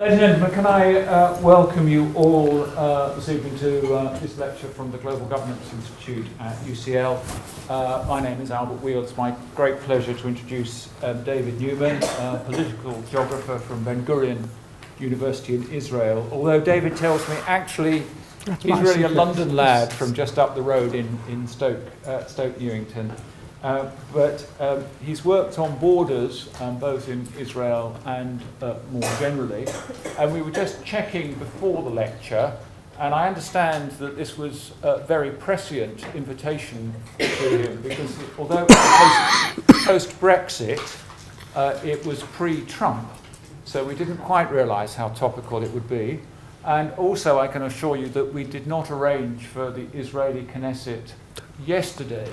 Ladies and gentlemen, can I welcome you all this evening to this lecture from the Global Governance Institute at UCL. My name is Albert Wheel. It's my great pleasure to introduce David Newman, political geographer from Ben-Gurion University in Israel. Although David tells me actually he's really a London lad from just up the road in Stoke Newington. But he's worked on borders, both in Israel and more generally. And we were just checking before the lecture, and I understand that this was a very prescient invitation to him, because although post-Brexit, it was pre-Trump, so we didn't quite realise how topical it would be. And also I can assure you that we did not arrange for the Israeli Knesset yesterday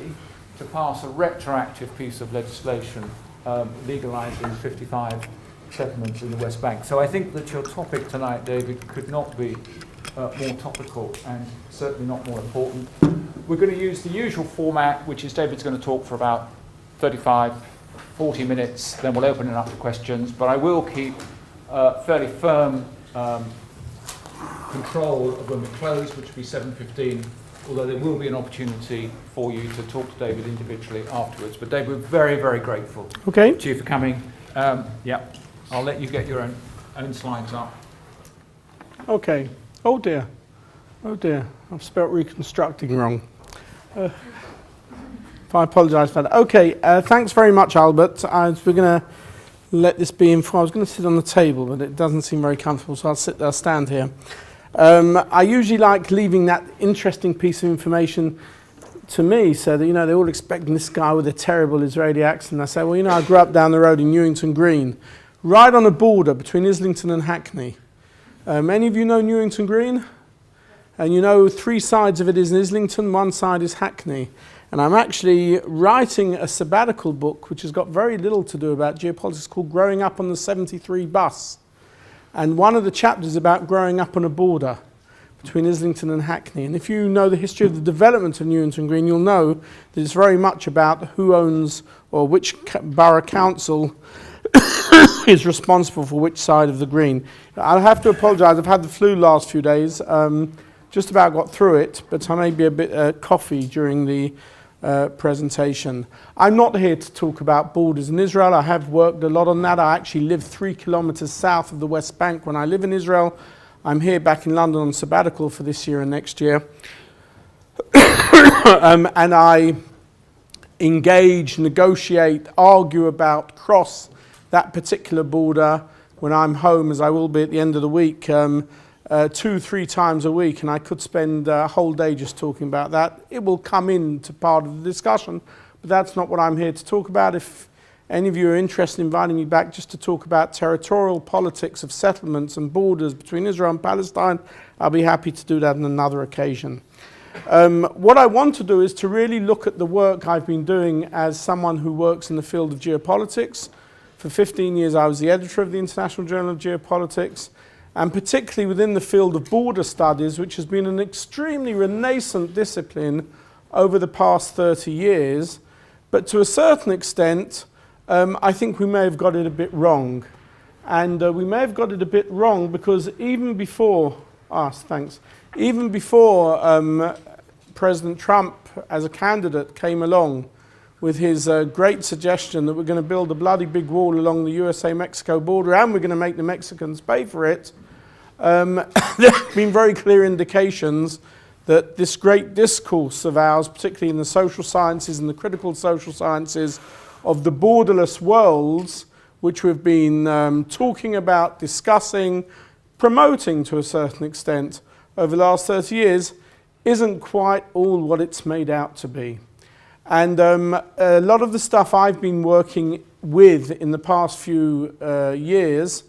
to pass a retroactive piece of legislation legalising 55 settlements in the West Bank. So I think that your topic tonight, David, could not be more topical and certainly not more important. We're going to use the usual format, which is David's going to talk for about 35, 40 minutes, then we'll open it up to questions, but I will keep fairly firm control of when we close, which will be 7:15, although there will be an opportunity for you to talk to David individually afterwards. But David, we're very, very grateful to you for coming. I'll let you get your own slides up. Okay. Oh dear. I've spelt reconstructing wrong. I apologise for that. Okay, thanks very much, Albert. We're going to let this be in. I was going to sit on the table, but it doesn't seem very comfortable, so I'll stand here. I usually like leaving that interesting piece of information to me, so that, they're all expecting this guy with a terrible Israeli accent. I say, well, I grew up down the road in Newington Green, right on the border between Islington and Hackney. Many of you know Newington Green? And three sides of it is Islington, one side is Hackney. And I'm actually writing a sabbatical book, which has got very little to do about geopolitics, called Growing Up on the 73 Bus. And one of the chapters is about growing up on a border between Islington and Hackney. And if you know the history of the development of Newington Green, you'll know that it's very much about who owns or which borough council is responsible for which side of the green. I'll have to apologise, I've had the flu last few days, just about got through it, but I may be a bit coughy during the presentation. I'm not here to talk about borders in Israel. I have worked a lot on that. I actually live 3 kilometres south of the West Bank when I live in Israel. I'm here back in London on sabbatical for this year and next year. And I engage, negotiate, argue about, cross that particular border when I'm home, as I will be at the end of the week, 2-3 times a week, and I could spend a whole day just talking about that. It will come into part of the discussion, but that's not what I'm here to talk about. If any of you are interested in inviting me back just to talk about territorial politics of settlements and borders between Israel and Palestine, I'll be happy to do that on another occasion. What I want to do is to really look at the work I've been doing as someone who works in the field of geopolitics. For 15 years I was the editor of the International Journal of Geopolitics, and particularly within the field of border studies, which has been an extremely renascent discipline over the past 30 years. But to a certain extent, I think we may have got it a bit wrong. And we may have got it a bit wrong because even before President Trump as a candidate came along with his great suggestion that we're going to build a bloody big wall along the USA-Mexico border and we're going to make the Mexicans pay for it, there have been very clear indications that this great discourse of ours, particularly in the social sciences and the critical social sciences of the borderless worlds, which we've been talking about, discussing, promoting to a certain extent over the last 30 years, isn't quite all what it's made out to be. And a lot of the stuff I've been working with in the past few years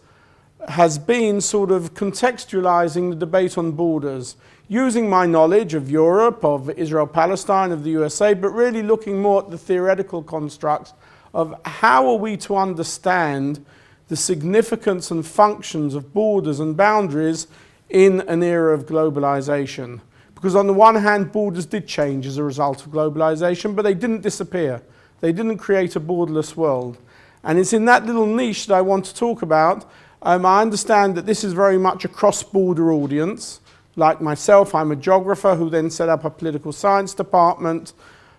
has been sort of contextualizing the debate on borders, using my knowledge of Europe, of Israel-Palestine, of the USA, but really looking more at the theoretical constructs of how are we to understand the significance and functions of borders and boundaries in an era of globalization. Because on the one hand, borders did change as a result of globalization, but they didn't disappear. They didn't create a borderless world. And it's in that little niche that I want to talk about I understand that this is very much a cross-border audience. Like myself, I'm a geographer who then set up a political science department.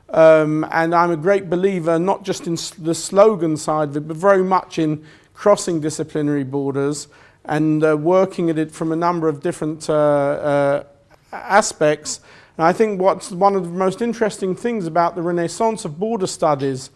And I'm a great believer, not just in the slogan side of it, but very much in crossing disciplinary borders and working at it from a number of different aspects. And I think what's one of the most interesting things about the renaissance of border studies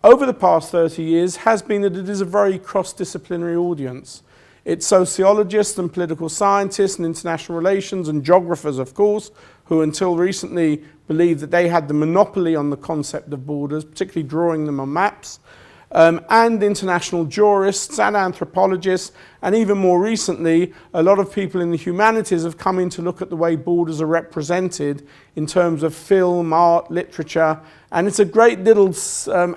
over the past 30 years has been that it is a very cross-disciplinary audience. It's sociologists and political scientists and international relations and geographers, of course, who until recently believed that they had the monopoly on the concept of borders, particularly drawing them on maps, and international jurists and anthropologists, and even more recently, a lot of people in the humanities have come in to look at the way borders are represented in terms of film, art, literature, and it's a great little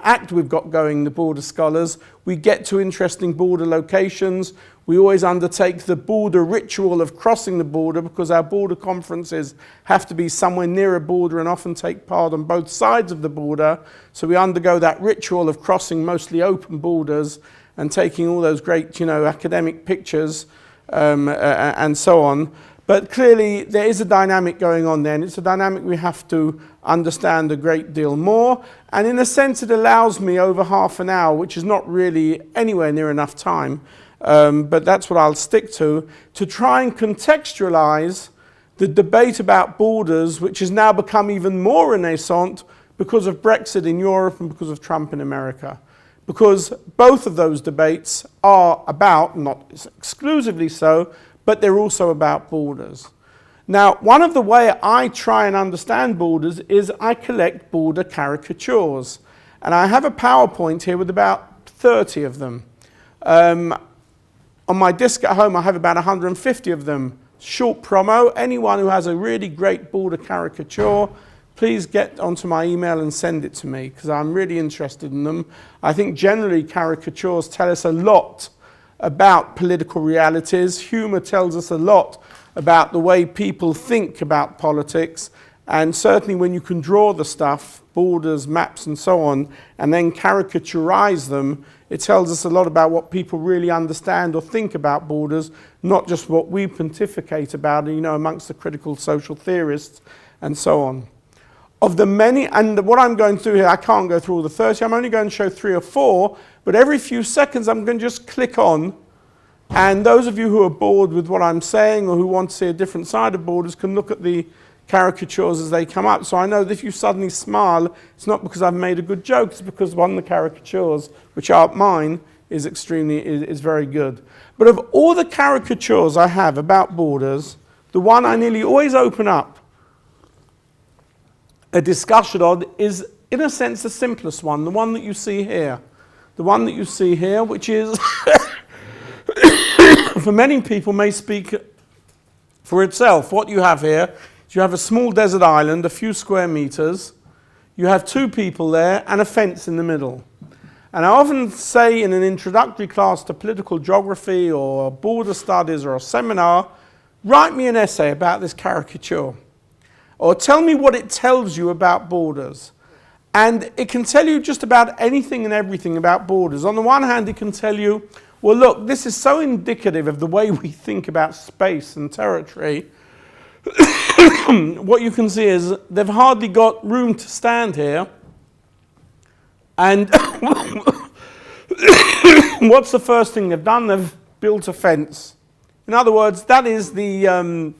act we've got going, the Border Scholars. We get to interesting border locations. We always undertake the border ritual of crossing the border because our border conferences have to be somewhere near a border and often take part on both sides of the border. So we undergo that ritual of crossing mostly open borders and taking all those great, academic pictures and so on. But clearly there is a dynamic going on there, and it's a dynamic we have to understand a great deal more. And in a sense it allows me over half an hour, which is not really anywhere near enough time, but that's what I'll stick to try and contextualize the debate about borders, which has now become even more renaissance because of Brexit in Europe and because of Trump in America. Because both of those debates are about, not exclusively so, but they're also about borders. Now, one of the ways I try and understand borders is I collect border caricatures. And I have a PowerPoint here with about 30 of them. On my disk at home, I have about 150 of them. Short promo, anyone who has a really great border caricature, please get onto my email and send it to me, because I'm really interested in them. I think generally caricatures tell us a lot about political realities. Humor tells us a lot about the way people think about politics, and certainly when you can draw the stuff, borders, maps and so on, and then caricaturize them, it tells us a lot about what people really understand or think about borders, not just what we pontificate about, amongst the critical social theorists and so on. Of the many, and what I'm going to do here, I can't go through all the 30, I'm only going to show 3 or 4, but every few seconds I'm going to just click on, and those of you who are bored with what I'm saying or who want to see a different side of borders can look at the caricatures as they come up. So I know that if you suddenly smile, it's not because I've made a good joke, it's because one of the caricatures, which aren't mine, is very good. But of all the caricatures I have about borders, the one I nearly always open up a discussion on is, in a sense, the simplest one, the one that you see here. The one that you see here, which is, for many people, may speak for itself. What you have here is you have a small desert island, a few square meters. You have 2 people there and a fence in the middle. And I often say in an introductory class to political geography or border studies or a seminar, write me an essay about this caricature. Or tell me what it tells you about borders. And it can tell you just about anything and everything about borders. On the one hand, it can tell you, well, look, this is so indicative of the way we think about space and territory. What you can see is they've hardly got room to stand here. And what's the first thing they've done? They've built a fence. In other words, that is the...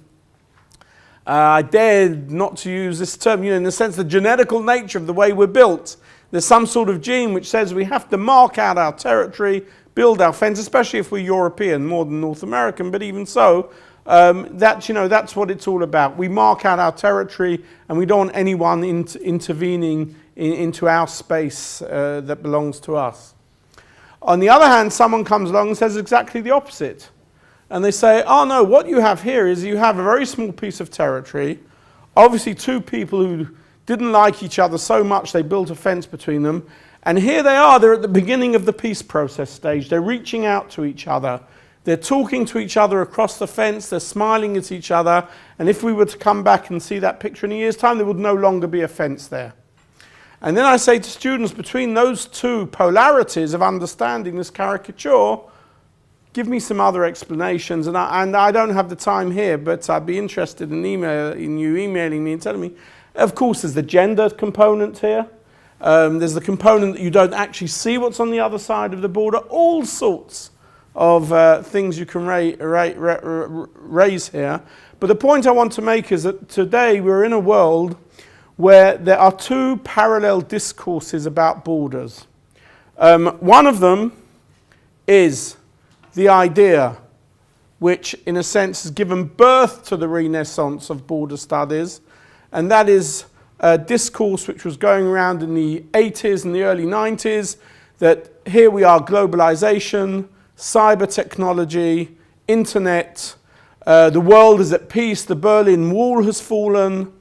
I dared not to use this term, in the sense the genetical nature of the way we're built. There's some sort of gene which says we have to mark out our territory, build our fence, especially if we're European more than North American, but even so, that's what it's all about. We mark out our territory and we don't want anyone intervening into our space that belongs to us. On the other hand, someone comes along and says exactly the opposite. And they say, oh no, what you have here is you have a very small piece of territory, obviously 2 people who didn't like each other so much they built a fence between them, and here they are, they're at the beginning of the peace process stage, they're reaching out to each other, they're talking to each other across the fence, they're smiling at each other, and if we were to come back and see that picture in a year's time, there would no longer be a fence there. And then I say to students, between those 2 polarities of understanding this caricature, give me some other explanations. And I don't have the time here, but I'd be interested in you emailing me and telling me. Of course, there's the gender component here. There's the component that you don't actually see what's on the other side of the border. All sorts of things you can raise here. But the point I want to make is that today we're in a world where there are two parallel discourses about borders. One of them is the idea which, in a sense, has given birth to the renaissance of border studies, and that is a discourse which was going around in the 80s and the early 90s, that here we are, globalization, cyber technology, internet, the world is at peace, the Berlin Wall has fallen,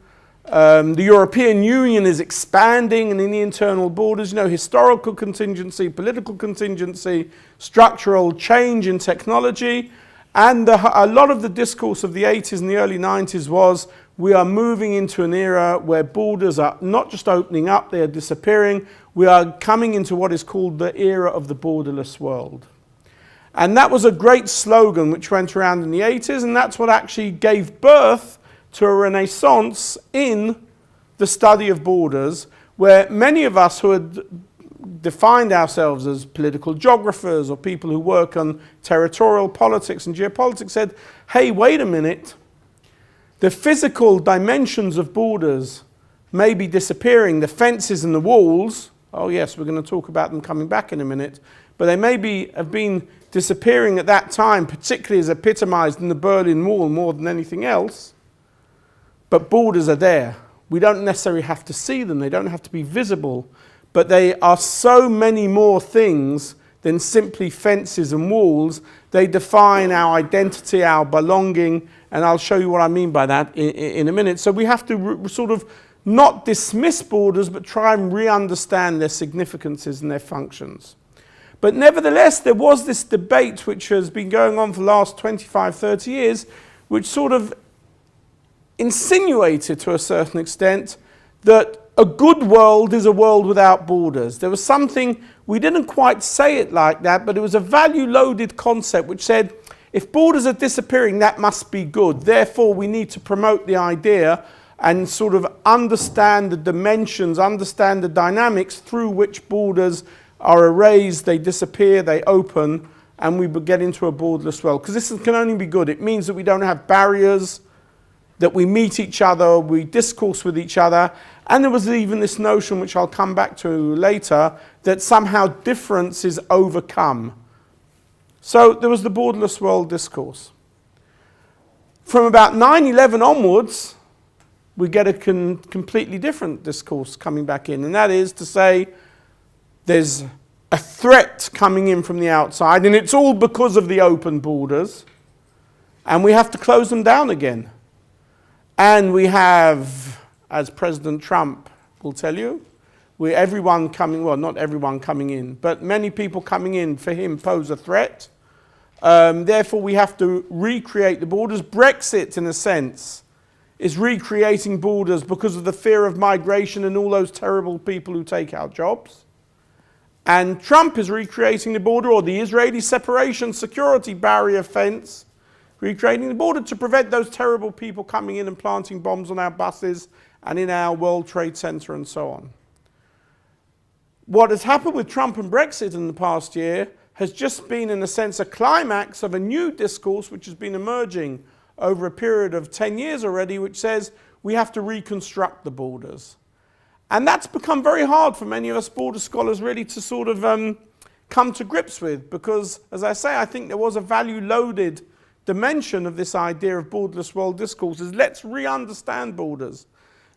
the European Union is expanding and in the internal borders, historical contingency, political contingency, structural change in technology. And a lot of the discourse of the 80s and the early 90s was we are moving into an era where borders are not just opening up, they are disappearing. We are coming into what is called the era of the borderless world. And that was a great slogan which went around in the 80s, and that's what actually gave birth to a renaissance in the study of borders, where many of us who had defined ourselves as political geographers or people who work on territorial politics and geopolitics said, hey, wait a minute, the physical dimensions of borders may be disappearing, the fences and the walls, oh yes, we're going to talk about them coming back in a minute, but they may have been disappearing at that time, particularly as epitomized in the Berlin Wall more than anything else. But borders are there. We don't necessarily have to see them. They don't have to be visible. But they are so many more things than simply fences and walls. They define our identity, our belonging, and I'll show you what I mean by that in a minute. So we have to sort of not dismiss borders, but try and re-understand their significances and their functions. But nevertheless, there was this debate which has been going on for the last 25, 30 years, which sort of insinuated to a certain extent that a good world is a world without borders. There was something, we didn't quite say it like that, but it was a value-loaded concept which said, if borders are disappearing, that must be good. Therefore, we need to promote the idea and sort of understand the dimensions, understand the dynamics through which borders are erased, they disappear, they open, and we get into a borderless world. Because this can only be good. It means that we don't have barriers, that we meet each other, we discourse with each other, and there was even this notion, which I'll come back to later, that somehow difference is overcome. So there was the borderless world discourse. From about 9/11 onwards, we get a completely different discourse coming back in, and that is to say there's a threat coming in from the outside, and it's all because of the open borders, and we have to close them down again. And we have, as President Trump will tell you, everyone coming, well, not everyone coming in, but many people coming in for him pose a threat. Therefore, we have to recreate the borders. Brexit, in a sense, is recreating borders because of the fear of migration and all those terrible people who take our jobs. And Trump is recreating the border, or the Israeli separation security barrier fence, recreating the border to prevent those terrible people coming in and planting bombs on our buses and in our World Trade Center and so on. What has happened with Trump and Brexit in the past year has just been, in a sense, a climax of a new discourse which has been emerging over a period of 10 years already, which says we have to reconstruct the borders. And that's become very hard for many of us border scholars really to sort of come to grips with, because, as I say, I think there was a value-loaded dimension of this idea of borderless world discourses. Let's re-understand borders.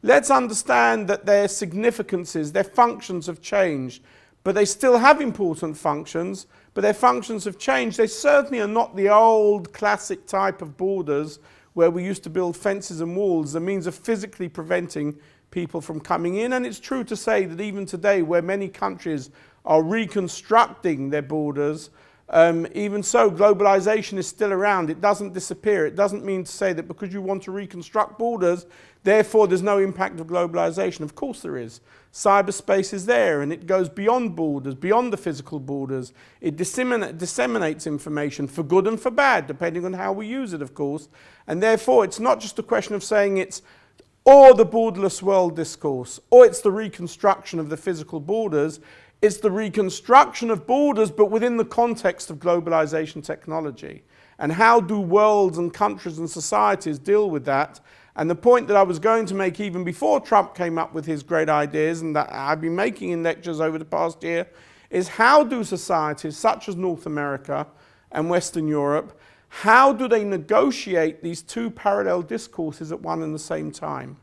Let's understand that their significances, their functions have changed, but they still have important functions, but their functions have changed. They certainly are not the old classic type of borders where we used to build fences and walls as a means of physically preventing people from coming in. And it's true to say that even today, where many countries are reconstructing their borders, Even so, globalization is still around. It doesn't disappear. It doesn't mean to say that because you want to reconstruct borders, therefore there's no impact of globalization. Of course there is. Cyberspace is there, and it goes beyond borders, beyond the physical borders. It disseminates information for good and for bad, depending on how we use it, of course. And therefore, it's not just a question of saying it's or the borderless world discourse, or it's the reconstruction of the physical borders. It's the reconstruction of borders, but within the context of globalization technology. And how do worlds and countries and societies deal with that? And the point that I was going to make even before Trump came up with his great ideas, and that I've been making in lectures over the past year, is how do societies such as North America and Western Europe, how do they negotiate these two parallel discourses at one and the same time?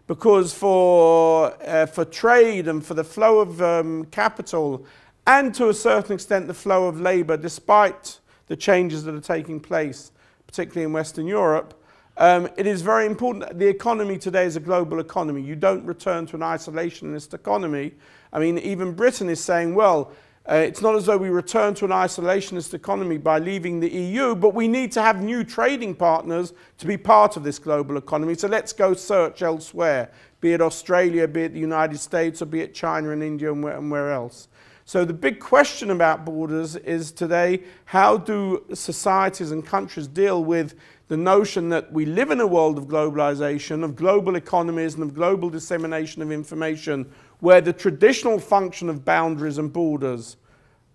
Because for trade and for the flow of capital, and to a certain extent the flow of labour, despite the changes that are taking place, particularly in Western Europe, it is very important. The economy today is a global economy. You don't return to an isolationist economy. I mean, even Britain is saying, well, it's not as though we return to an isolationist economy by leaving the EU, but we need to have new trading partners to be part of this global economy. So let's go search elsewhere, be it Australia, be it the United States, or be it China and India and where else. So the big question about borders is today, how do societies and countries deal with the notion that we live in a world of globalization, of global economies and of global dissemination of information, where the traditional function of boundaries and borders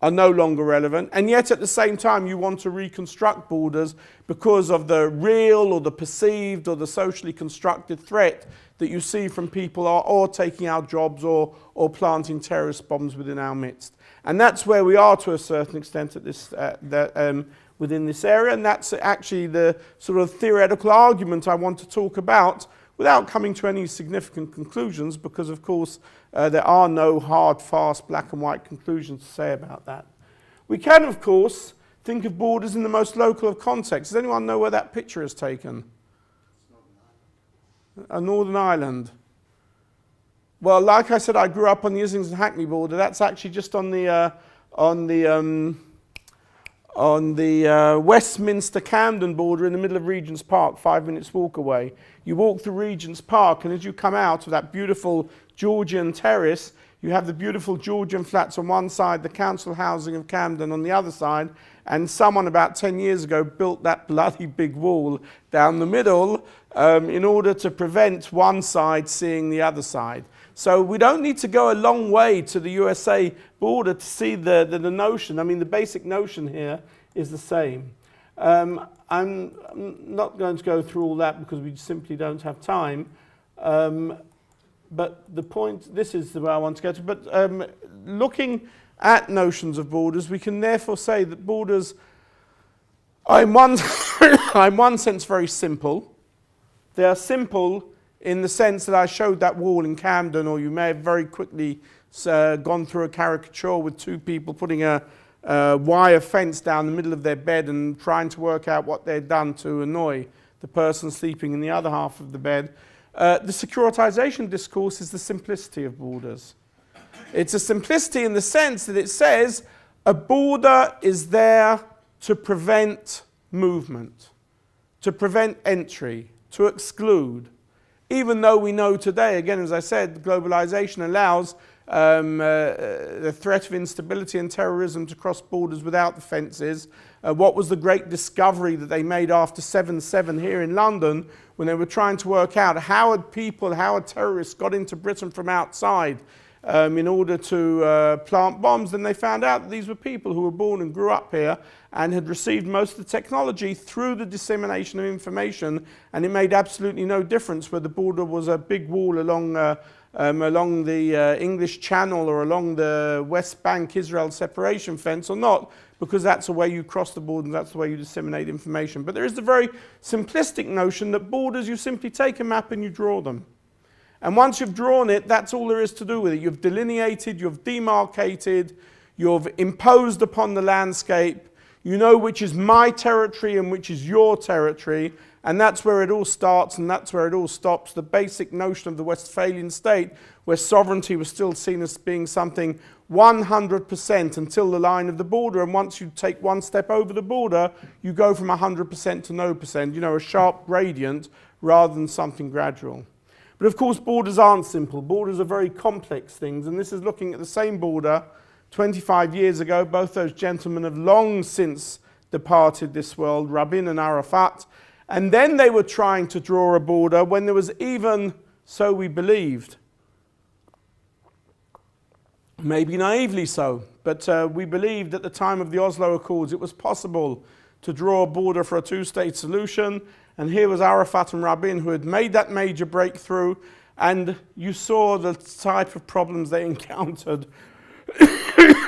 are no longer relevant, and yet at the same time you want to reconstruct borders because of the real or the perceived or the socially constructed threat that you see from people or taking our jobs or planting terrorist bombs within our midst. And that's where we are to a certain extent at this, within this area, and that's actually the sort of theoretical argument I want to talk about without coming to any significant conclusions, because of course there are no hard, fast, black and white conclusions to say about that. We can, of course, think of borders in the most local of contexts. Does anyone know where that picture is taken? A Northern Ireland. Well, like I said, I grew up on the Islington Hackney border. That's actually just on the Westminster Camden border in the middle of Regent's Park, 5 minutes walk away. You walk through Regent's Park, and as you come out of that beautiful Georgian terrace, you have the beautiful Georgian flats on one side, the council housing of Camden on the other side, and someone about 10 years ago built that bloody big wall down the middle in order to prevent one side seeing the other side. So we don't need to go a long way to the USA border to see the notion. I mean, the basic notion here is the same. I'm not going to go through all that because we simply don't have time. But the point, this is where I want to get to, but looking at notions of borders, we can therefore say that borders are in one sense very simple. They are simple in the sense that I showed that wall in Camden, or you may have very quickly gone through a caricature with two people putting a wire fence down the middle of their bed and trying to work out what they'd done to annoy the person sleeping in the other half of the bed. The securitization discourse is the simplicity of borders. It's a simplicity in the sense that it says a border is there to prevent movement, to prevent entry, to exclude. Even though we know today, again, as I said, globalization allows the threat of instability and terrorism to cross borders without the fences. What was the great discovery that they made after 7/7 here in London when they were trying to work out how had terrorists got into Britain from outside in order to plant bombs? Then they found out that these were people who were born and grew up here and had received most of the technology through the dissemination of information, and it made absolutely no difference whether the border was a big wall along the English Channel or along the West Bank Israel separation fence or not, because that's the way you cross the border and that's the way you disseminate information. But there is the very simplistic notion that borders, you simply take a map and you draw them. And once you've drawn it, that's all there is to do with it. You've delineated, you've demarcated, you've imposed upon the landscape, You know which is my territory and which is your territory, and that's where it all starts and that's where it all stops. The basic notion of the Westphalian state, where sovereignty was still seen as being something 100% until the line of the border, and once you take one step over the border, you go from 100% to no percent, you know, a sharp gradient rather than something gradual. But of course, borders aren't simple. Borders are very complex things, and this is looking at the same border 25 years ago. Both those gentlemen have long since departed this world, Rabin and Arafat, and then they were trying to draw a border when there was even, so we believed, maybe naively so, but we believed at the time of the Oslo Accords it was possible to draw a border for a two-state solution, and here was Arafat and Rabin who had made that major breakthrough, and you saw the type of problems they encountered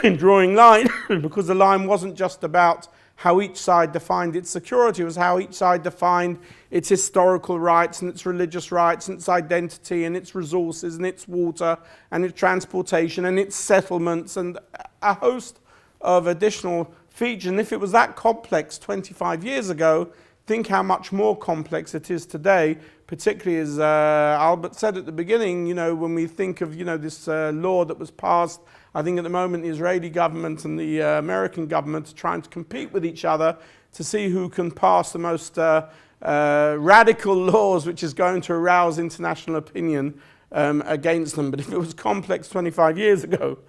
in drawing line, because the line wasn't just about how each side defined its security, it was how each side defined its historical rights and its religious rights and its identity and its resources and its water and its transportation and its settlements and a host of additional features. And if it was that complex 25 years ago, think how much more complex it is today, particularly as Albert said at the beginning, you know, when we think of, you know, this law that was passed. I think at the moment the Israeli government and the American government are trying to compete with each other to see who can pass the most radical laws, which is going to arouse international opinion against them. But if it was complex 25 years ago,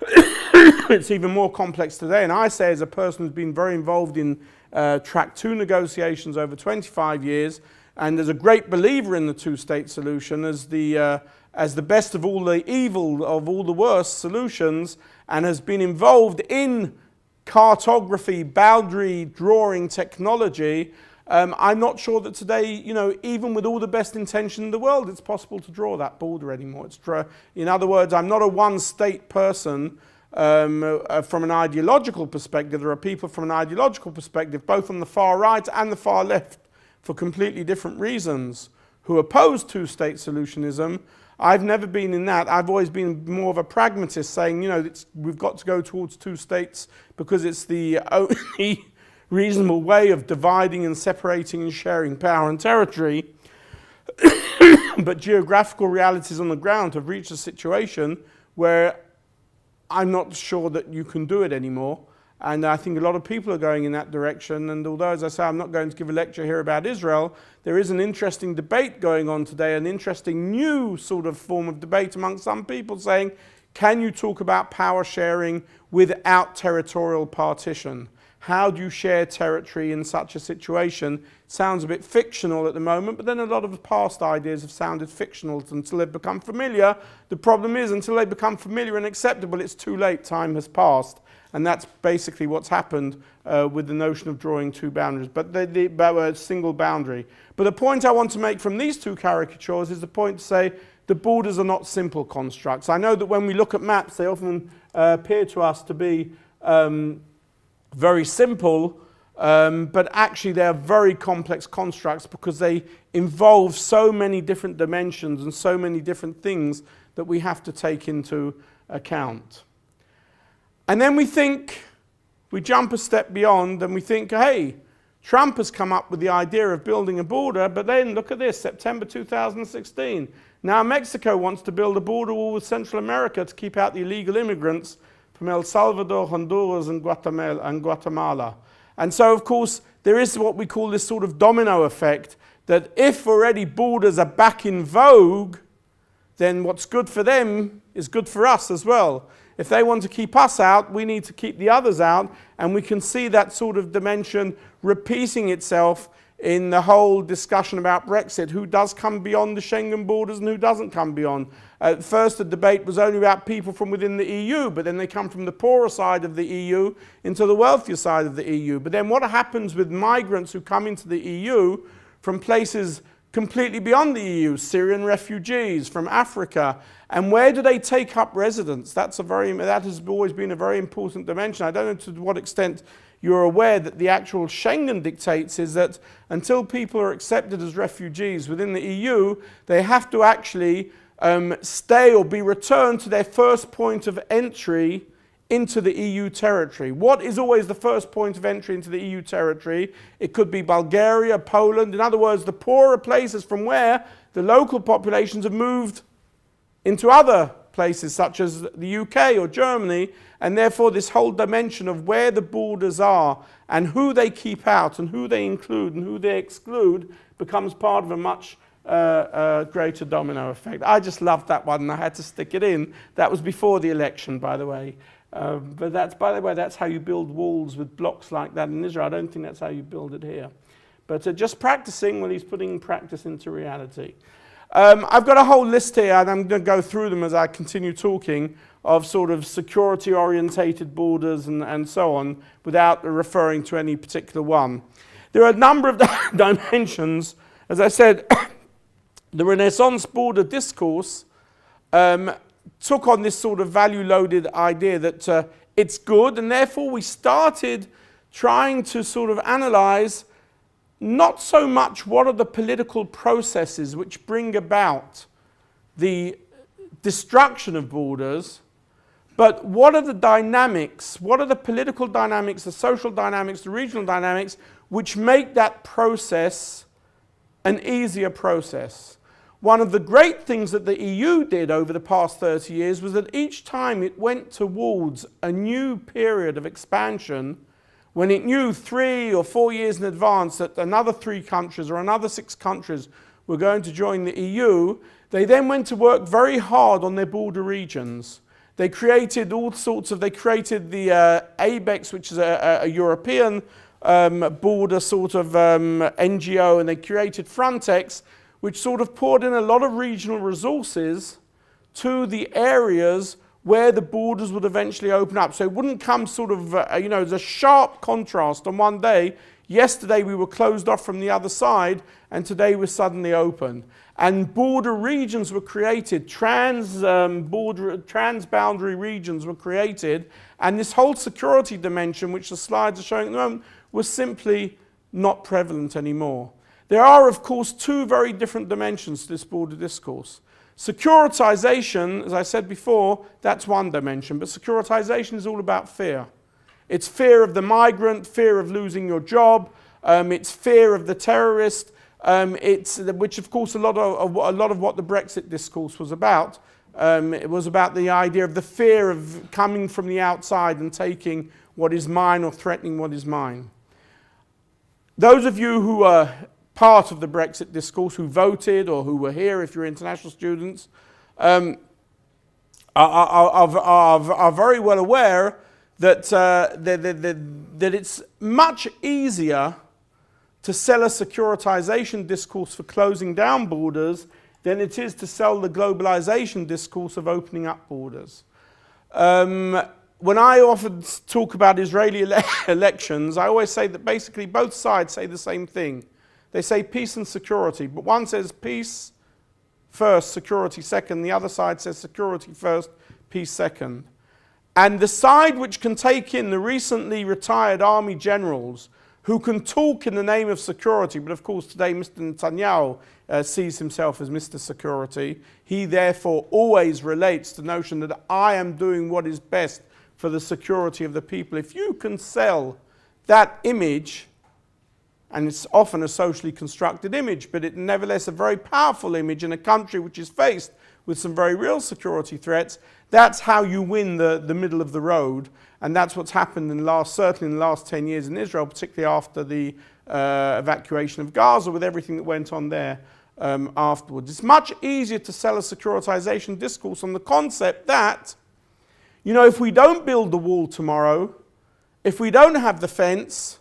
it's even more complex today. And I say, as a person who's been very involved in Track 2 negotiations over 25 years, and as a great believer in the two-state solution, as the best of all the evil, of all the worst solutions, and has been involved in cartography, boundary drawing technology, I'm not sure that today, you know, even with all the best intention in the world, it's possible to draw that border anymore. In other words, I'm not a one-state person from an ideological perspective. There are people from an ideological perspective, both on the far right and the far left, for completely different reasons, who oppose two-state solutionism. I've never been in that. I've always been more of a pragmatist, saying, you know, we've got to go towards two states because it's the only reasonable way of dividing and separating and sharing power and territory. But geographical realities on the ground have reached a situation where I'm not sure that you can do it anymore. And I think a lot of people are going in that direction. And although, as I say, I'm not going to give a lecture here about Israel, there is an interesting debate going on today, an interesting new sort of form of debate among some people saying, can you talk about power sharing without territorial partition? How do you share territory in such a situation? It sounds a bit fictional at the moment, but then a lot of the past ideas have sounded fictional until they've become familiar. The problem is, until they become familiar and acceptable, it's too late, time has passed. And that's basically what's happened with the notion of drawing two boundaries, but a single boundary. But the point I want to make from these two caricatures is the point to say the borders are not simple constructs. I know that when we look at maps, they often appear to us to be very simple, but actually they're very complex constructs because they involve so many different dimensions and so many different things that we have to take into account. And then we jump a step beyond and we think, hey, Trump has come up with the idea of building a border, but then look at this, September 2016. Now Mexico wants to build a border wall with Central America to keep out the illegal immigrants from El Salvador, Honduras, and Guatemala. And so, of course, there is what we call this sort of domino effect, that if already borders are back in vogue, then what's good for them is good for us as well. If they want to keep us out, we need to keep the others out, and we can see that sort of dimension repeating itself in the whole discussion about Brexit. Who does come beyond the Schengen borders and who doesn't come beyond? At first, the debate was only about people from within the EU, but then they come from the poorer side of the EU into the wealthier side of the EU. But then what happens with migrants who come into the EU from places completely beyond the EU, Syrian refugees from Africa, and where do they take up residence? That has always been a very important dimension. I don't know to what extent you're aware that the actual Schengen dictates is that until people are accepted as refugees within the EU, they have to actually stay or be returned to their first point of entry into the EU territory. What is always the first point of entry into the EU territory? It could be Bulgaria, Poland, in other words, the poorer places from where the local populations have moved into other places such as the UK or Germany, and therefore this whole dimension of where the borders are and who they keep out and who they include and who they exclude becomes part of a much greater domino effect. I just loved that one and I had to stick it in. That was before the election, by the way. But that's, by the way, that's how you build walls with blocks like that in Israel. I don't think that's how you build it here. But just practicing, well, he's putting practice into reality. I've got a whole list here, and I'm going to go through them as I continue talking, of sort of security-orientated borders and so on, without referring to any particular one. There are a number of dimensions. As I said, the Renaissance border discourse took on this sort of value-loaded idea that it's good, and therefore we started trying to sort of analyze not so much what are the political processes which bring about the destruction of borders, but what are the dynamics, what are the political dynamics, the social dynamics, the regional dynamics, which make that process an easier process. One of the great things that the EU did over the past 30 years was that each time it went towards a new period of expansion, when it knew 3 or 4 years in advance that another 3 countries or another 6 countries were going to join the EU, they then went to work very hard on their border regions. They created all sorts of, they created the ABEX, which is a European border sort of NGO, and they created Frontex, which sort of poured in a lot of regional resources to the areas where the borders would eventually open up. So it wouldn't come sort of, as a sharp contrast on one day. Yesterday we were closed off from the other side, and today we're suddenly open. And border regions were created, trans-boundary regions were created, and this whole security dimension, which the slides are showing at the moment, was simply not prevalent anymore. There are, of course, 2 very different dimensions to this border discourse. Securitization, as I said before, that's one dimension, but securitization is all about fear. It's fear of the migrant, fear of losing your job, it's fear of the terrorist, which of course a lot of what the Brexit discourse was about. It was about the idea of the fear of coming from the outside and taking what is mine or threatening what is mine. Those of you who are part of the Brexit discourse, who voted or who were here, if you're international students, are very well aware that, that it's much easier to sell a securitization discourse for closing down borders than it is to sell the globalization discourse of opening up borders. When I often talk about Israeli elections, I always say that basically both sides say the same thing. They say peace and security, but one says peace first, security second. The other side says security first, peace second. And the side which can take in the recently retired army generals who can talk in the name of security, but of course today Mr. Netanyahu sees himself as Mr. Security. He therefore always relates the notion that I am doing what is best for the security of the people. If you can sell that image, and it's often a socially constructed image, but it's nevertheless a very powerful image in a country which is faced with some very real security threats, that's how you win the middle of the road. And that's what's happened certainly in the last 10 years in Israel, particularly after the evacuation of Gaza, with everything that went on there afterwards. It's much easier to sell a securitization discourse on the concept that, if we don't build the wall tomorrow, if we don't have the fence,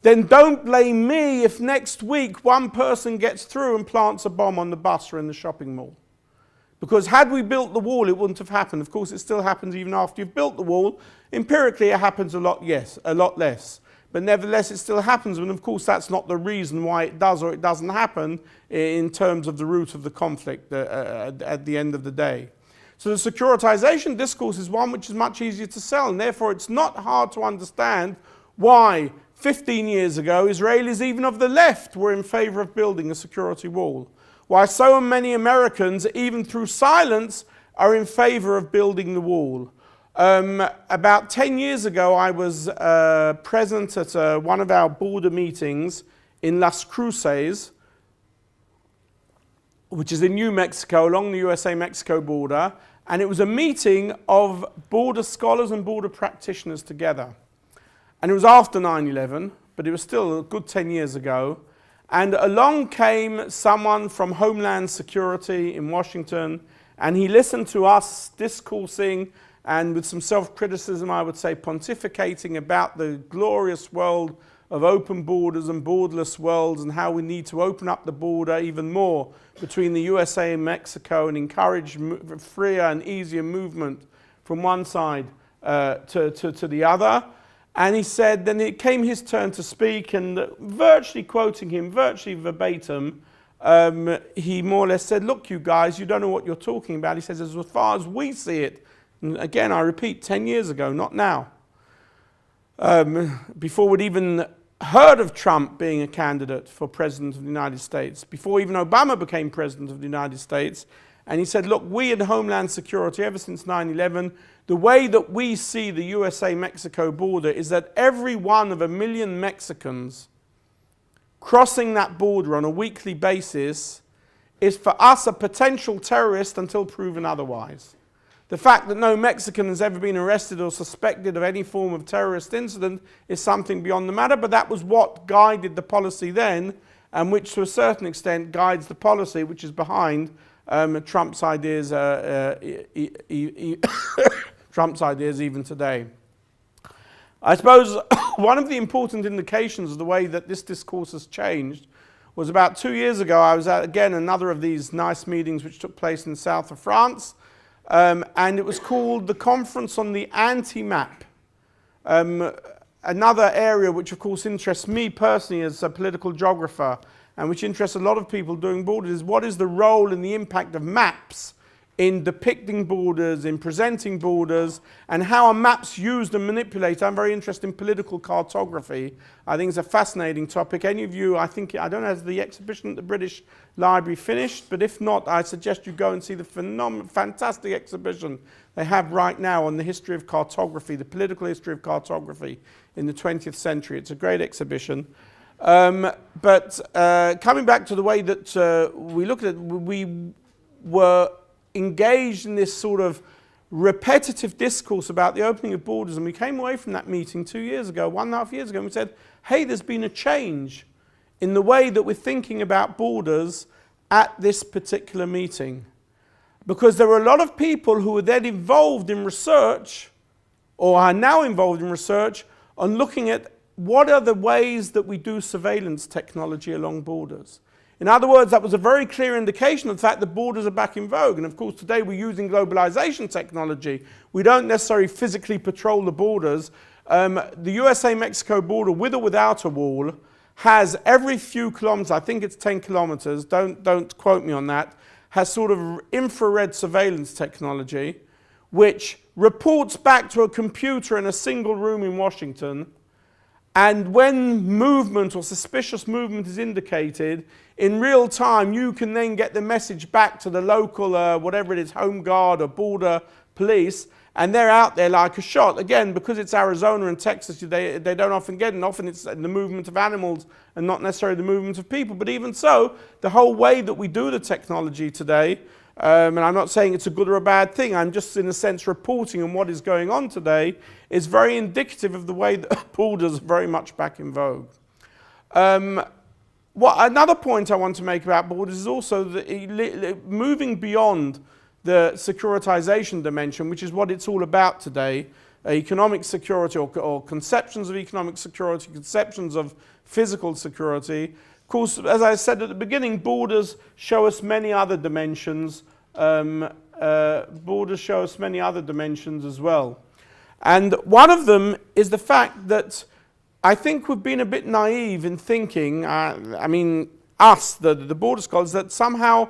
then don't blame me if next week one person gets through and plants a bomb on the bus or in the shopping mall. Because had we built the wall, it wouldn't have happened. Of course, it still happens even after you've built the wall. Empirically, it happens a lot less. But nevertheless, it still happens. And of course, that's not the reason why it does or it doesn't happen in terms of the root of the conflict at the end of the day. So the securitization discourse is one which is much easier to sell. And therefore, it's not hard to understand why 15 years ago, Israelis, even of the left, were in favor of building a security wall. Why so many Americans, even through silence, are in favor of building the wall. About 10 years ago, I was present at one of our border meetings in Las Cruces, which is in New Mexico, along the USA-Mexico border. And it was a meeting of border scholars and border practitioners together. And it was after 9/11, but it was still a good 10 years ago. And along came someone from Homeland Security in Washington, and he listened to us discoursing and with some self-criticism, I would say, pontificating about the glorious world of open borders and borderless worlds and how we need to open up the border even more between the USA and Mexico and encourage freer and easier movement from one side to the other. And he said, then it came his turn to speak, and virtually quoting him, virtually verbatim, he more or less said, look, you guys, you don't know what you're talking about. He says, as far as we see it, and again, I repeat, 10 years ago, not now, before we'd even heard of Trump being a candidate for president of the United States, before even Obama became president of the United States. And he said, look, we in Homeland Security, ever since 9/11, the way that we see the USA-Mexico border is that every one of 1 million Mexicans crossing that border on a weekly basis is for us a potential terrorist until proven otherwise. The fact that no Mexican has ever been arrested or suspected of any form of terrorist incident is something beyond the matter, but that was what guided the policy then, and which to a certain extent guides the policy which is behind Trump's ideas Trump's ideas even today. I suppose one of the important indications of the way that this discourse has changed was about 2 years ago. I was at, again, another of these nice meetings which took place in the south of France. And it was called the Conference on the Anti-Map. Another area which of course interests me personally as a political geographer and which interests a lot of people doing borders is what is the role and the impact of maps in depicting borders, in presenting borders, and how are maps used and manipulated. I'm very interested in political cartography. I think it's a fascinating topic. Any of you, I don't know, has the exhibition at the British Library finished? But if not, I suggest you go and see the fantastic exhibition they have right now on the history of cartography, the political history of cartography in the 20th century. It's a great exhibition. But coming back to the way that we look at it, we were engaged in this sort of repetitive discourse about the opening of borders, and we came away from that meeting 2 years ago, 1.5 years ago, and we said, hey, there's been a change in the way that we're thinking about borders at this particular meeting. Because there were a lot of people who were then involved in research, or are now involved in research, on looking at what are the ways that we do surveillance technology along borders. In other words, that was a very clear indication of the fact that borders are back in vogue. And of course, today we're using globalization technology. We don't necessarily physically patrol the borders. The USA-Mexico border, with or without a wall, has every few kilometers, I think it's 10 kilometers, don't quote me on that, has sort of infrared surveillance technology, which reports back to a computer in a single room in Washington. And when movement or suspicious movement is indicated, in real time, you can then get the message back to the local, whatever it is, home guard or border police, and they're out there like a shot. Again, because it's Arizona and Texas, they don't often get it, and often it's the movement of animals and not necessarily the movement of people. But even so, the whole way that we do the technology today, and I'm not saying it's a good or a bad thing, I'm just in a sense reporting on what is going on today, is very indicative of the way that borders are very much back in vogue. Another point I want to make about borders is also that moving beyond the securitization dimension, which is what it's all about today, economic security or conceptions of economic security, conceptions of physical security. Of course, as I said at the beginning, borders show us many other dimensions. Borders show us many other dimensions as well. And one of them is the fact that I think we've been a bit naive in thinking, the border scholars, that somehow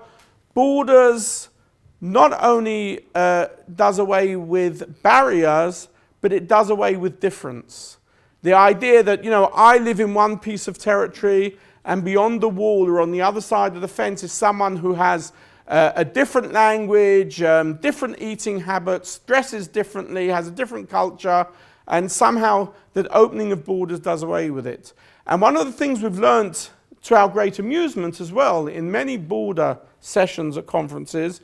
borders not only does away with barriers, but it does away with difference. The idea that, I live in one piece of territory and beyond the wall or on the other side of the fence is someone who has a different language, different eating habits, dresses differently, has a different culture, and somehow that opening of borders does away with it. And one of the things we've learnt, to our great amusement as well, in many border sessions at conferences,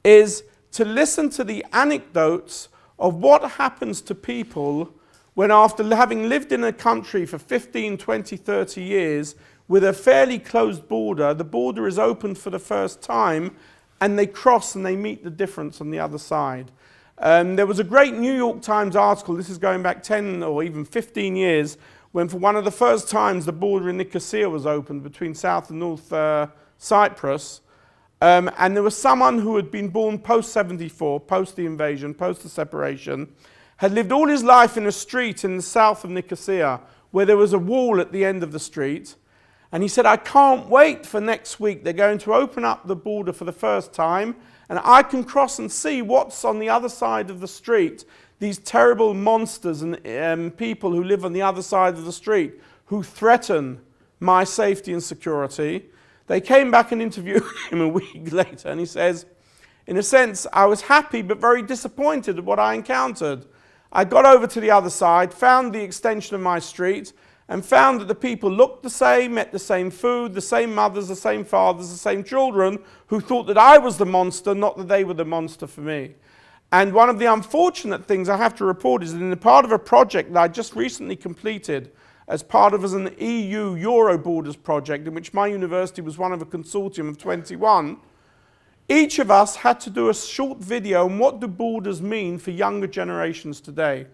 is to listen to the anecdotes of what happens to people when, after having lived in a country for 15, 20, 30 years, with a fairly closed border, the border is opened for the first time, and they cross and they meet the difference on the other side. There was a great New York Times article, this is going back 10 or even 15 years, when for one of the first times the border in Nicosia was opened between South and North Cyprus. And there was someone who had been born post-74, post the invasion, post the separation, had lived all his life in a street in the south of Nicosia where there was a wall at the end of the street. And he said, I can't wait for next week. They're going to open up the border for the first time, and I can cross and see what's on the other side of the street. These terrible monsters and people who live on the other side of the street who threaten my safety and security. They came back and interviewed him a week later, and he says, in a sense, I was happy but very disappointed at what I encountered. I got over to the other side, found the extension of my street, and found that the people looked the same, ate the same food, the same mothers, the same fathers, the same children, who thought that I was the monster, not that they were the monster for me. And one of the unfortunate things I have to report is that in a part of a project that I just recently completed as part of an EU Euro borders project in which my university was one of a consortium of 21, each of us had to do a short video on what do borders mean for younger generations today.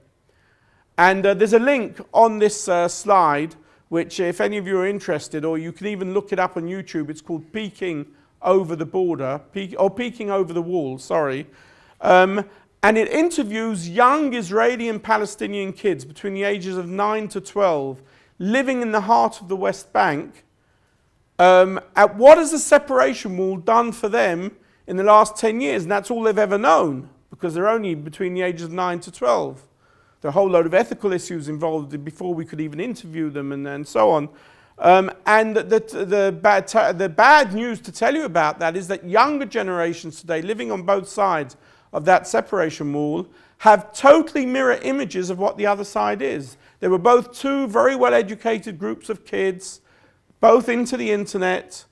And there's a link on this slide, which if any of you are interested, or you can even look it up on YouTube, it's called Peeking Over the Border, Peeking Over the Wall, sorry. And it interviews young Israeli and Palestinian kids between the ages of 9 to 12 living in the heart of the West Bank. At what has the separation wall done for them in the last 10 years? And that's all they've ever known, because they're only between the ages of 9 to 12. There are a whole load of ethical issues involved before we could even interview them and so on. And the bad news to tell you about that is that younger generations today living on both sides of that separation wall have totally mirror images of what the other side is. They were both two very well-educated groups of kids, both into the internet,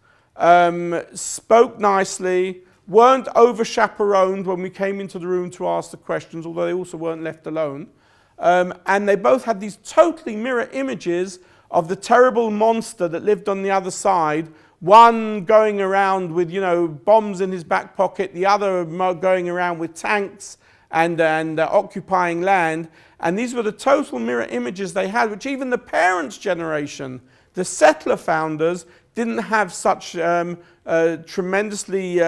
spoke nicely, weren't over-chaperoned when we came into the room to ask the questions, although they also weren't left alone. And they both had these totally mirror images of the terrible monster that lived on the other side, one going around with, bombs in his back pocket, the other going around with tanks and occupying land. And these were the total mirror images they had, which even the parents' generation, the settler founders, didn't have such tremendously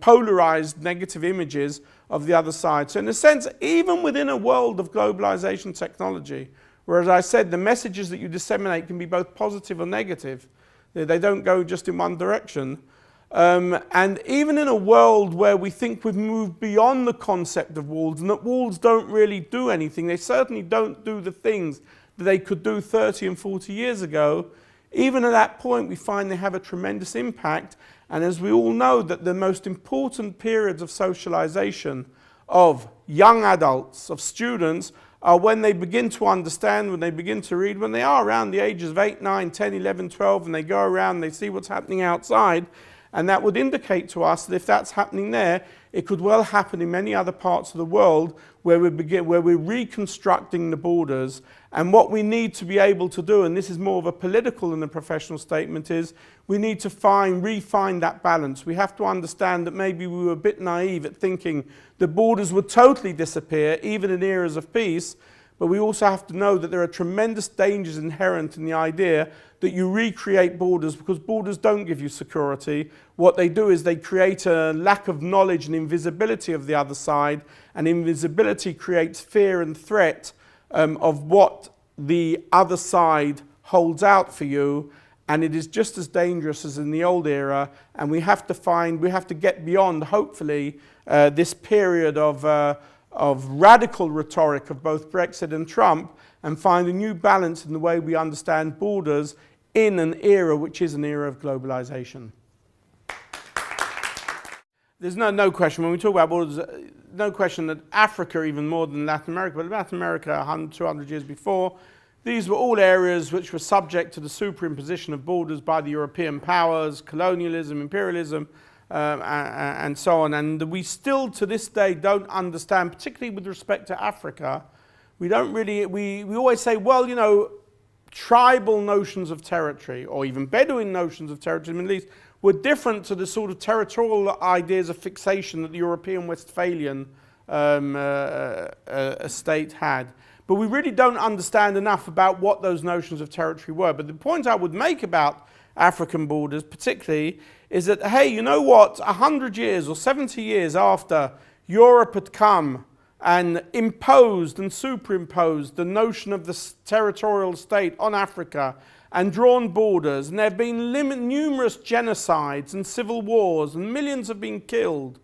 polarized negative images of the other side. So in a sense, even within a world of globalization technology, where, as I said, the messages that you disseminate can be both positive or negative, they don't go just in one direction. And even in a world where we think we've moved beyond the concept of walls, and that walls don't really do anything, they certainly don't do the things that they could do 30 and 40 years ago, even at that point we find they have a tremendous impact. And as we all know, that the most important periods of socialization of young adults, of students, are when they begin to understand, when they begin to read, when they are around the ages of 8, 9, 10, 11, 12, and they go around and they see what's happening outside. And that would indicate to us that if that's happening there, it could well happen in many other parts of the world where we're reconstructing the borders. And what we need to be able to do, and this is more of a political than a professional statement, is we need to refine that balance. We have to understand that maybe we were a bit naive at thinking the borders would totally disappear, even in eras of peace. But we also have to know that there are tremendous dangers inherent in the idea that you recreate borders, because borders don't give you security. What they do is they create a lack of knowledge and invisibility of the other side, and invisibility creates fear and threat of what the other side holds out for you, and it is just as dangerous as in the old era. And we have to get beyond, hopefully, this period of radical rhetoric of both Brexit and Trump, and find a new balance in the way we understand borders in an era which is an era of globalization. There's no question when we talk about borders, no question that Africa, even more than Latin America, but Latin America 100, 200 years before, these were all areas which were subject to the superimposition of borders by the European powers, colonialism, imperialism, and so on. And we still, to this day, don't understand, particularly with respect to Africa, we always say, well, you know, tribal notions of territory, or even Bedouin notions of territory in the Middle East, were different to the sort of territorial ideas of fixation that the European Westphalian state had. But we really don't understand enough about what those notions of territory were. But the point I would make about African borders particularly is that, hey, you know what, 100 years or 70 years after Europe had come and imposed and superimposed the notion of the territorial state on Africa and drawn borders, and there have been numerous genocides and civil wars, and millions have been killed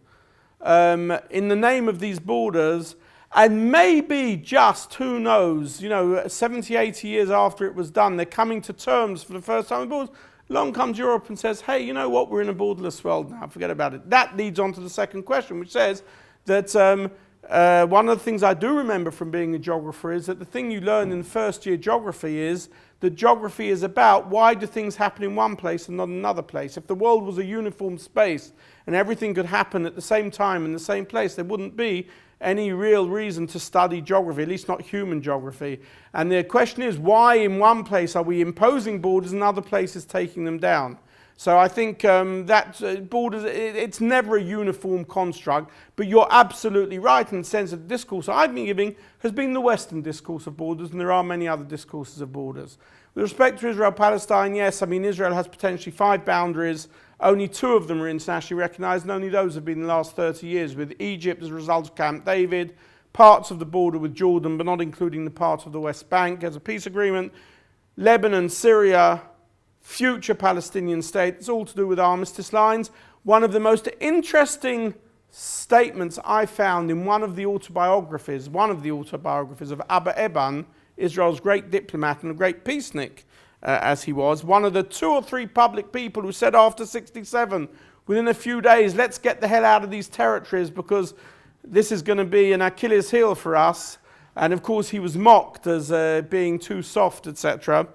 in the name of these borders, and maybe just, who knows, you know, 70, 80 years after it was done, they're coming to terms for the first time with borders. Along comes Europe and says, hey, you know what, we're in a borderless world now, forget about it. That leads on to the second question, which says that one of the things I do remember from being a geographer is that the thing you learn in first year geography is that geography is about why do things happen in one place and not another place. If the world was a uniform space and everything could happen at the same time in the same place, there wouldn't be any real reason to study geography, at least not human geography. And the question is, why in one place are we imposing borders and other places taking them down? So I think that borders, it's never a uniform construct, but you're absolutely right in the sense that the discourse I've been giving has been the Western discourse of borders, and there are many other discourses of borders. With respect to Israel-Palestine, yes, I mean, Israel has potentially 5 boundaries. Only 2 of them are internationally recognised, and only those have been in the last 30 years, with Egypt as a result of Camp David, parts of the border with Jordan, but not including the part of the West Bank as a peace agreement, Lebanon, Syria, future Palestinian state. It's all to do with armistice lines. One of the most interesting statements I found in one of the autobiographies of Abba Eban, Israel's great diplomat and a great peacenik, as he was, one of the 2 or 3 public people who said after 67, within a few days, let's get the hell out of these territories because this is going to be an Achilles heel for us. And of course he was mocked as being too soft, etc.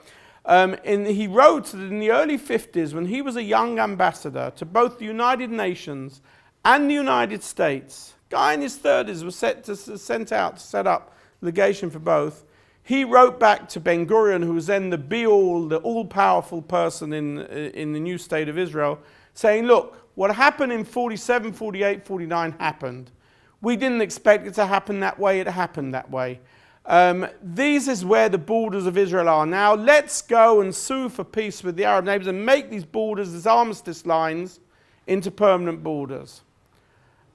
He wrote that in the early 50s, when he was a young ambassador to both the United Nations and the United States, guy in his 30s was sent out to set up legation for both. He wrote back to Ben-Gurion, who was then the all-powerful person in the new state of Israel, saying, look, what happened in 47, 48, 49 happened. We didn't expect it to happen that way, it happened that way. This is where the borders of Israel are now. Let's go and sue for peace with the Arab neighbours and make these borders, these armistice lines, into permanent borders.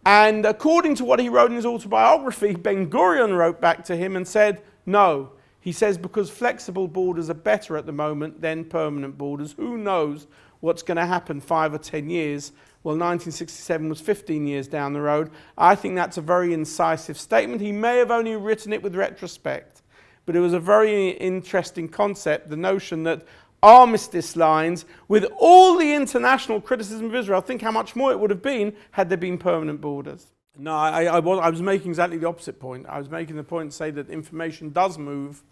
And according to what he wrote in his autobiography, Ben-Gurion wrote back to him and said, no. He says, because flexible borders are better at the moment than permanent borders. Who knows what's going to happen 5 or 10 years? Well, 1967 was 15 years down the road. I think that's a very incisive statement. He may have only written it with retrospect, but it was a very interesting concept, the notion that armistice lines, with all the international criticism of Israel, think how much more it would have been had there been permanent borders. No, I was making exactly the opposite point. I was making the point to say that information does move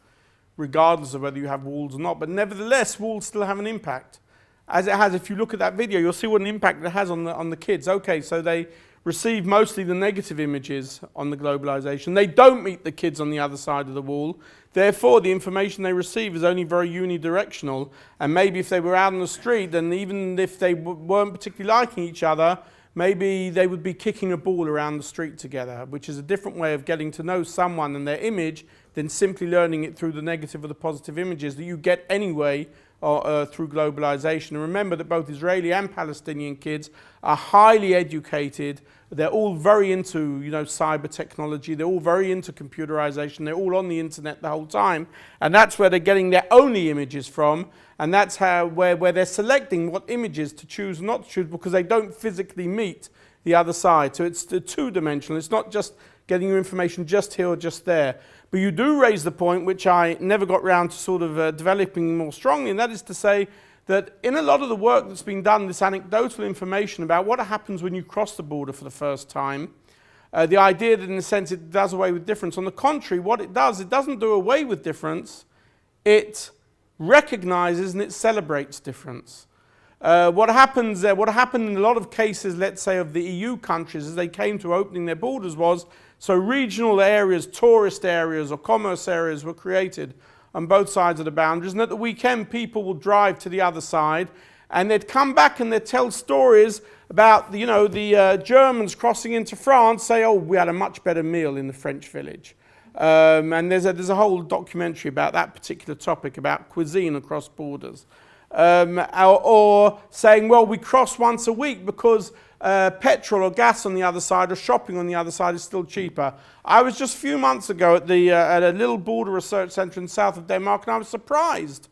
regardless of whether you have walls or not, but nevertheless, walls still have an impact. As it has, if you look at that video, you'll see what an impact it has on the kids. Okay, so they receive mostly the negative images on the globalization. They don't meet the kids on the other side of the wall. Therefore, the information they receive is only very unidirectional. And maybe if they were out on the street, then even if they weren't particularly liking each other, maybe they would be kicking a ball around the street together, which is a different way of getting to know someone and their image than simply learning it through the negative or the positive images that you get anyway through globalization. And remember that both Israeli and Palestinian kids are highly educated. They're all very into, cyber technology. They're all very into computerization. They're all on the internet the whole time. And that's where they're getting their only images from. And that's where they're selecting what images to choose and not to choose because they don't physically meet the other side. So it's two-dimensional. It's not just getting your information just here or just there. But you do raise the point, which I never got round to sort of developing more strongly, and that is to say that in a lot of the work that's been done, this anecdotal information about what happens when you cross the border for the first time, the idea that in a sense it does away with difference. On the contrary, what it does, it doesn't do away with difference, it recognizes and it celebrates difference. What happened in a lot of cases, let's say, of the EU countries as they came to opening their borders was, so regional areas, tourist areas or commerce areas were created on both sides of the boundaries, and at the weekend people would drive to the other side and they'd come back and they'd tell stories about the Germans crossing into France, say, oh, we had a much better meal in the French village. And there's a whole documentary about that particular topic, about cuisine across borders. Or saying, well, we cross once a week because petrol or gas on the other side or shopping on the other side is still cheaper. I was just a few months ago at a little border research centre in south of Denmark, and I was surprised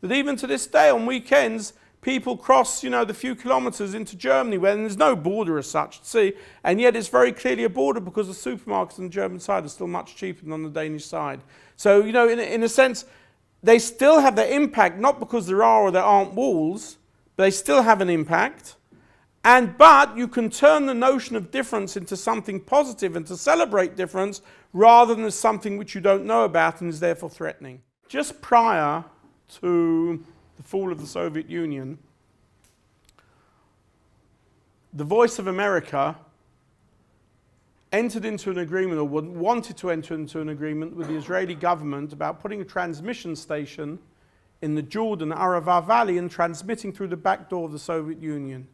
that even to this day on weekends people cross, the few kilometres into Germany where there's no border as such to see, and yet it's very clearly a border because the supermarkets on the German side are still much cheaper than on the Danish side. So, in a sense, they still have their impact, not because there are or there aren't walls, but they still have an impact. But you can turn the notion of difference into something positive and to celebrate difference rather than as something which you don't know about and is therefore threatening. Just prior to the fall of the Soviet Union, the Voice of America entered into an agreement, or wanted to enter into an agreement with the Israeli government about putting a transmission station in the Jordan Arava Valley and transmitting through the back door of the Soviet Union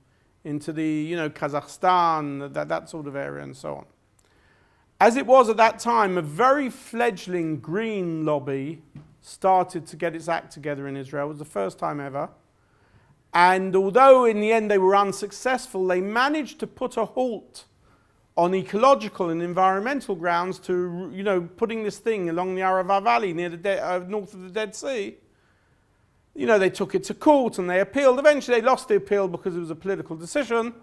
into the Kazakhstan, that sort of area and so on. As it was at that time, a very fledgling green lobby started to get its act together in Israel. It was the first time ever. And although in the end they were unsuccessful, they managed to put a halt on ecological and environmental grounds to, putting this thing along the Arava Valley near the north of the Dead Sea. They took it to court and they appealed. Eventually they lost the appeal because it was a political decision.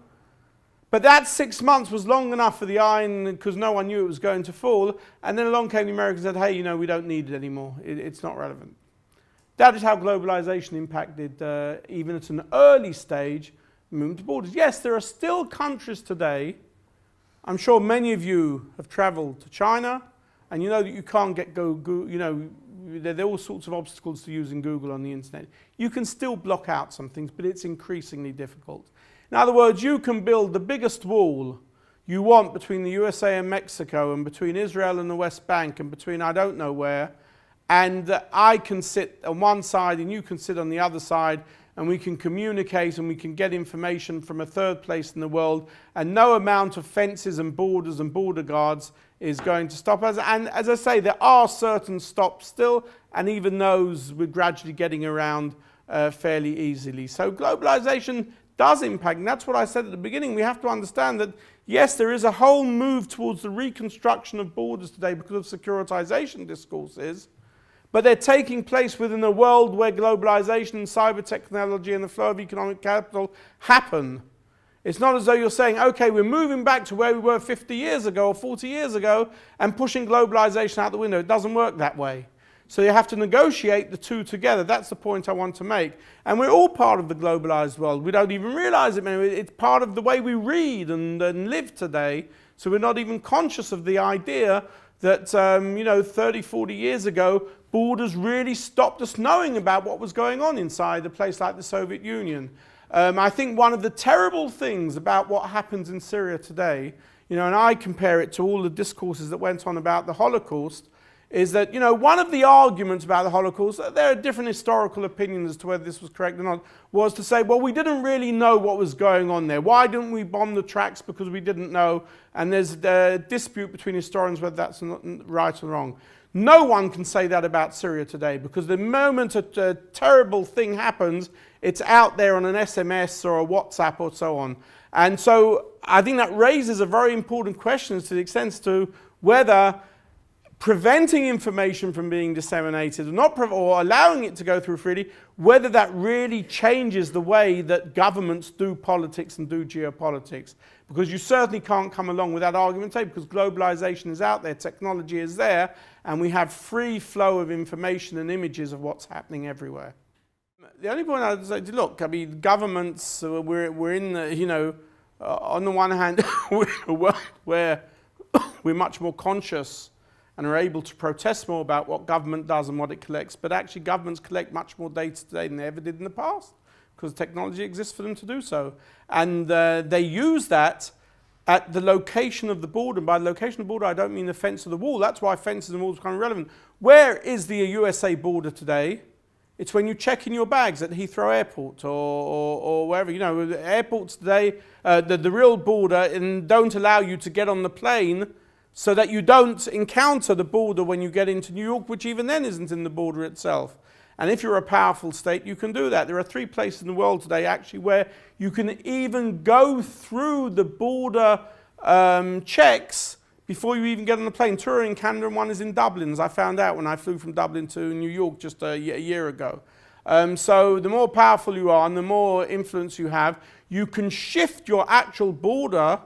But that 6 months was long enough for the iron because no one knew it was going to fall. And then along came the Americans and said, hey, we don't need it anymore. It's not relevant. That is how globalization impacted, even at an early stage, movement to borders. Yes, there are still countries today. I'm sure many of you have traveled to China, and you know that you can't get Google, there are all sorts of obstacles to using Google on the internet. You can still block out some things, but it's increasingly difficult. In other words, you can build the biggest wall you want between the USA and Mexico and between Israel and the West Bank and between I don't know where, and I can sit on one side and you can sit on the other side, and we can communicate and we can get information from a third place in the world, and no amount of fences and borders and border guards is going to stop us. And as I say, there are certain stops still, and even those we're gradually getting around fairly easily. So globalization does impact, and that's what I said at the beginning. We have to understand that, yes, there is a whole move towards the reconstruction of borders today because of securitization discourses, but they're taking place within a world where globalization and cyber technology and the flow of economic capital happen. It's not as though you're saying, okay, we're moving back to where we were 50 years ago or 40 years ago and pushing globalization out the window. It doesn't work that way. So you have to negotiate the two together. That's the point I want to make. And we're all part of the globalized world. We don't even realize it. It's part of the way we read and live today. So we're not even conscious of the idea that, 30, 40 years ago, borders really stopped us knowing about what was going on inside a place like the Soviet Union. I think one of the terrible things about what happens in Syria today, and I compare it to all the discourses that went on about the Holocaust, is that, one of the arguments about the Holocaust, there are different historical opinions as to whether this was correct or not, was to say, well, we didn't really know what was going on there. Why didn't we bomb the tracks? Because we didn't know. And there's a dispute between historians whether that's right or wrong. No one can say that about Syria today, because the moment a terrible thing happens, it's out there on an SMS or a WhatsApp or so on. And so I think that raises a very important question to the extent to whether preventing information from being disseminated or allowing it to go through freely, whether that really changes the way that governments do politics and do geopolitics. Because you certainly can't come along with that argument today, because globalization is out there, technology is there, and we have free flow of information and images of what's happening everywhere. The only point I'd say, look, I mean, governments, we're in the, on the one hand, we're in a world where we're much more conscious and are able to protest more about what government does and what it collects. But actually, governments collect much more data today than they ever did in the past because technology exists for them to do so. And they use that at the location of the border. And by the location of the border, I don't mean the fence or the wall. That's why fences and walls become relevant. Where is the USA border today? It's when you check in your bags at Heathrow Airport or wherever. Airports today, the real border, and don't allow you to get on the plane so that you don't encounter the border when you get into New York, which even then isn't in the border itself. And if you're a powerful state, you can do that. There are 3 places in the world today, actually, where you can even go through the border checks before you even get on the plane. 2 are in Canada and 1 is in Dublin, as I found out when I flew from Dublin to New York just a year ago. So the more powerful you are and the more influence you have, you can shift your actual border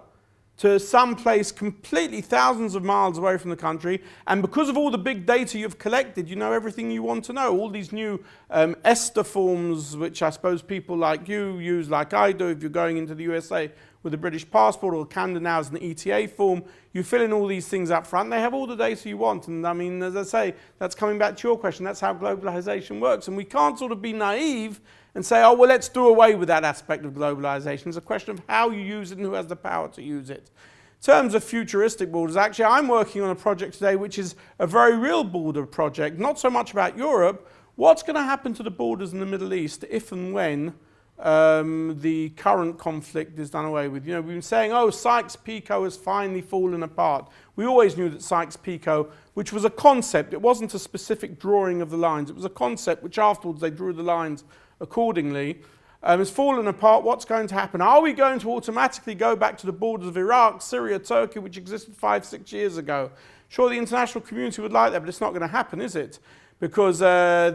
to some place completely thousands of miles away from the country, and because of all the big data you've collected, you know everything you want to know. All these new ESTA forms, which I suppose people like you use, like I do, if you're going into the USA with a British passport, or Canada now as an ETA form, you fill in all these things up front. They have all the data you want, and I mean, as I say, that's coming back to your question. That's how globalization works, and we can't sort of be naive and say, oh, well, let's do away with that aspect of globalization. It's a question of how you use it and who has the power to use it. In terms of futuristic borders, actually, I'm working on a project today which is a very real border project, not so much about Europe. What's going to happen to the borders in the Middle East if and when the current conflict is done away with? We've been saying, oh, Sykes-Picot has finally fallen apart. We always knew that Sykes-Picot, which was a concept, it wasn't a specific drawing of the lines, it was a concept which afterwards they drew the lines accordingly, has fallen apart. What's going to happen? Are we going to automatically go back to the borders of Iraq, Syria, Turkey, which existed 5-6 years ago? Sure, the international community would like that, but it's not going to happen, is it? Because are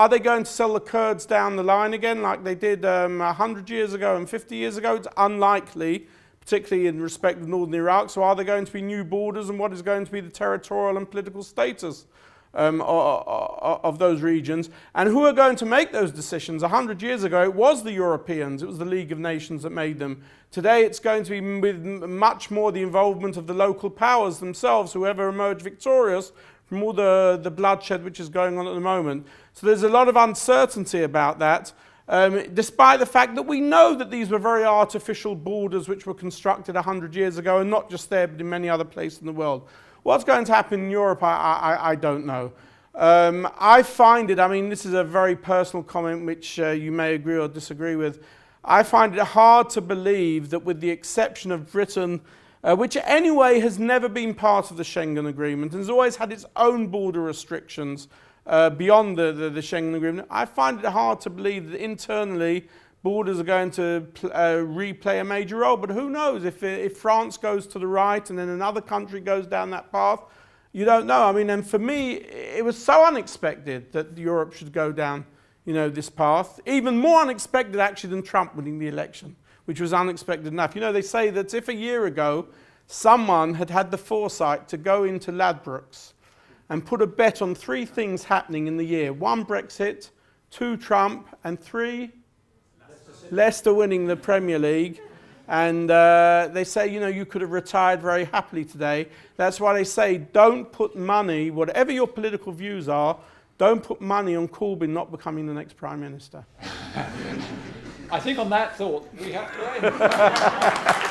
they going to sell the Kurds down the line again like they did 100 years ago and 50 years ago? It's unlikely, particularly in respect of northern Iraq. So are there going to be new borders, and what is going to be the territorial and political status of those regions? And who are going to make those decisions? 100 years ago, it was the Europeans, it was the League of Nations that made them. Today, it's going to be with much more the involvement of the local powers themselves, whoever emerge victorious from all the bloodshed which is going on at the moment. So there's a lot of uncertainty about that, despite the fact that we know that these were very artificial borders which were constructed 100 years ago, and not just there, but in many other places in the world. What's going to happen in Europe, I don't know. I find it, I mean, this is a very personal comment which you may agree or disagree with. I find it hard to believe that, with the exception of Britain, which anyway has never been part of the Schengen Agreement and has always had its own border restrictions beyond the Schengen Agreement, I find it hard to believe that internally borders are going to replay a major role. But who knows? If France goes to the right and then another country goes down that path, you don't know. I mean, and for me, it was so unexpected that Europe should go down, this path. Even more unexpected, actually, than Trump winning the election, which was unexpected enough. They say that if a year ago someone had the foresight to go into Ladbrokes and put a bet on 3 things happening in the year: 1, Brexit; 2, Trump; and 3, Leicester winning the Premier League. And they say, you could have retired very happily today. That's why they say, don't put money, whatever your political views are, don't put money on Corbyn not becoming the next Prime Minister. I think on that thought, we have to end.